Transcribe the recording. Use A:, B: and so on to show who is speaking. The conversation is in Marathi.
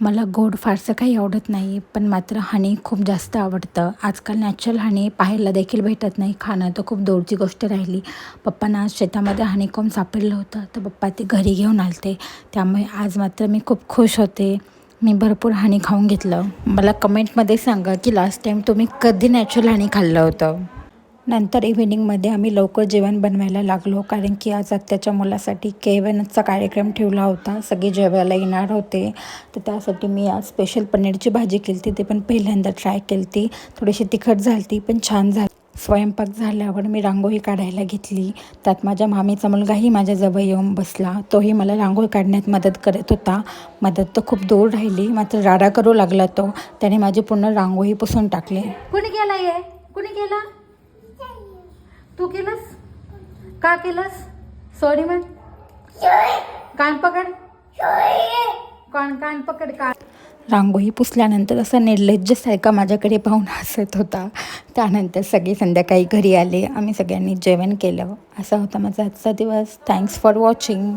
A: मला गोड फारसं काही आवडत नाही, पण मात्र हनी खूप जास्त आवडतं. आजकाल नॅचरल हनी पाहायला देखील भेटत नाही. खाणं तर खूप दूरची गोष्ट राहिली. पप्पांना आज शेतामध्ये हनीकॉम्ब सापडलं होतं, तर पप्पा ते घरी घेऊन आले. त्यामुळे आज मात्र मी खूप खुश होते. मी भरपूर हनी खाऊन घेतलं. मला कमेंटमध्ये सांगा की लास्ट टाईम तुम्ही कधी नॅचरल हनी खाल्लं होतं. नंतर इव्हिनिंगमध्ये आम्ही लवकर जेवण बनवायला लागलो, कारण की आज आत्याच्या मुलासाठी केवनचा कार्यक्रम ठेवला होता. सगळे जेवायला येणार होते, तर त्यासाठी मी आज स्पेशल पनीरची भाजी केली होती. ते पण पहिल्यांदा ट्राय केली होती. थोडीशी तिखट झाली होती, पण छान झाली. स्वयंपाक झाल्यावर मी रांगोळी काढायला घेतली. त्यात माझ्या मामीचा मुलगाही माझ्याजवळ येऊन बसला. तोही मला रांगोळी काढण्यात मदत करत होता. मदत तर खूप दूर राहिली, मात्र राडा करू लागला तो. त्याने माझी पूर्ण रांगोळी पुसून टाकली. कुणी केला ये? कुणी केला? तू केलंस? का केलंस? सॉरी म्हण. कान पकड. कान पकड. रांगोळी पुसल्यानंतर असा निर्लज्जसारखा माझ्याकडे पाहून हसत होता. त्यानंतर सगळे संध्याकाळी घरी आले. आम्ही सगळ्यांनी जेवण केलं. असा होता माझा आजचा दिवस. Thanks for watching.